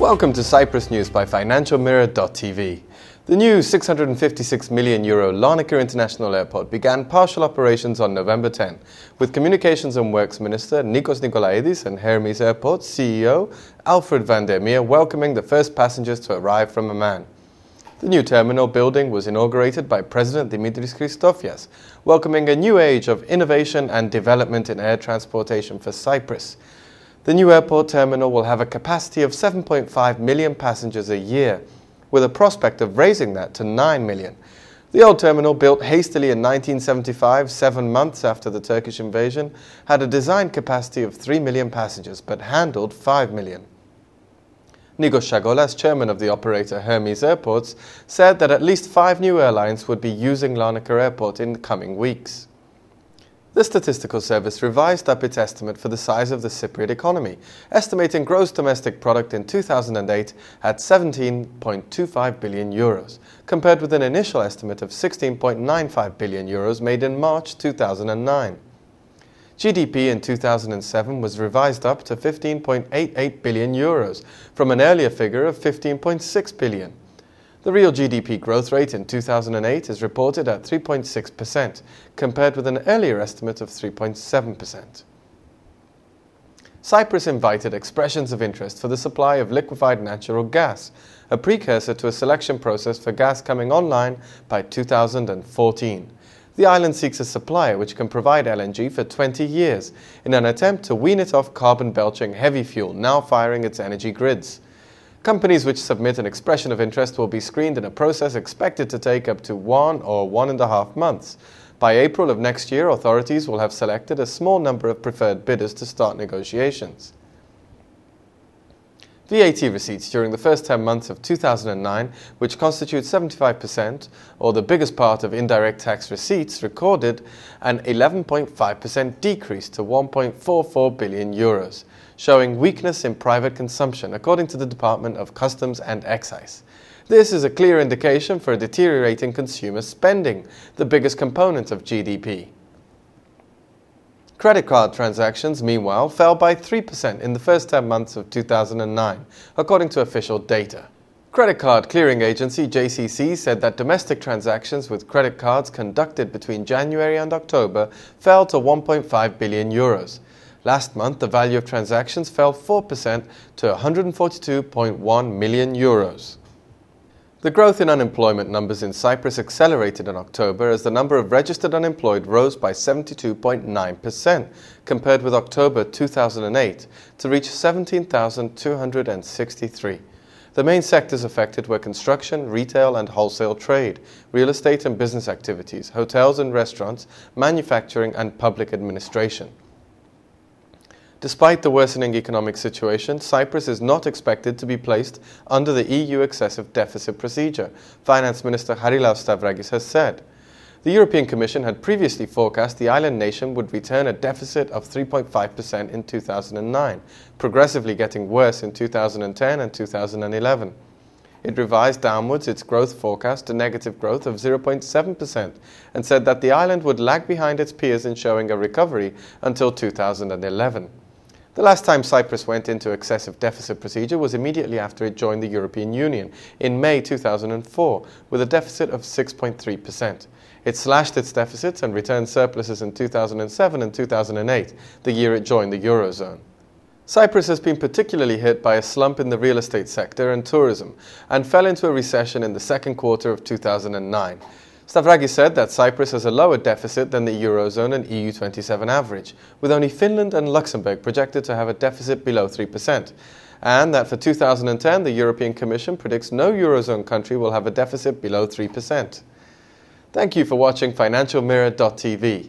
Welcome to Cyprus News by FinancialMirror.tv. The new €656 million Larnaka International Airport began partial operations on November 10, with Communications and Works Minister Nikos Nikolaidis and Hermes Airport's CEO Alfred van der Meer welcoming the first passengers to arrive from Amman. The new terminal building was inaugurated by President Dimitris Christofias, welcoming a new age of innovation and development in air transportation for Cyprus. The new airport terminal will have a capacity of 7.5 million passengers a year, with a prospect of raising that to 9 million. The old terminal, built hastily in 1975, 7 months after the Turkish invasion, had a design capacity of 3 million passengers, but handled 5 million. Nikos Chagolas, chairman of the operator Hermes Airports, said that at least 5 new airlines would be using Larnaka Airport in the coming weeks. The Statistical Service revised up its estimate for the size of the Cypriot economy, estimating gross domestic product in 2008 at €17.25 billion, compared with an initial estimate of €16.95 billion made in March 2009. GDP in 2007 was revised up to €15.88 billion, from an earlier figure of €15.6 billion. The real GDP growth rate in 2008 is reported at 3.6%, compared with an earlier estimate of 3.7%. Cyprus invited expressions of interest for the supply of liquefied natural gas, a precursor to a selection process for gas coming online by 2014. The island seeks a supplier which can provide LNG for 20 years in an attempt to wean it off carbon-belching heavy fuel now firing its energy grids. Companies which submit an expression of interest will be screened in a process expected to take up to 1 or 1.5 months. By April of next year, authorities will have selected a small number of preferred bidders to start negotiations. VAT receipts during the first 10 months of 2009, which constitute 75%, or the biggest part of indirect tax receipts, recorded an 11.5% decrease to €1.44 billion, showing weakness in private consumption, according to the Department of Customs and Excise. This is a clear indication for a deteriorating consumer spending, the biggest component of GDP. Credit card transactions, meanwhile, fell by 3% in the first 10 months of 2009, according to official data. Credit card clearing agency JCC said that domestic transactions with credit cards conducted between January and October fell to €1.5 billion. Last month, the value of transactions fell 4% to €142.1 million. The growth in unemployment numbers in Cyprus accelerated in October as the number of registered unemployed rose by 72.9% compared with October 2008 to reach 17,263. The main sectors affected were construction, retail and wholesale trade, real estate and business activities, hotels and restaurants, manufacturing and public administration. Despite the worsening economic situation, Cyprus is not expected to be placed under the EU excessive deficit procedure, Finance Minister Harilaos Stavrakis has said. The European Commission had previously forecast the island nation would return a deficit of 3.5% in 2009, progressively getting worse in 2010 and 2011. It revised downwards its growth forecast to negative growth of 0.7% and said that the island would lag behind its peers in showing a recovery until 2011. The last time Cyprus went into excessive deficit procedure was immediately after it joined the European Union in May 2004, with a deficit of 6.3%. It slashed its deficits and returned surpluses in 2007 and 2008, the year it joined the Eurozone. Cyprus has been particularly hit by a slump in the real estate sector and tourism, and fell into a recession in the second quarter of 2009. Stavrakis said that Cyprus has a lower deficit than the Eurozone and EU27 average, with only Finland and Luxembourg projected to have a deficit below 3%, and that for 2010 the European Commission predicts no Eurozone country will have a deficit below 3%. Thank you for watching FinancialMirror.tv.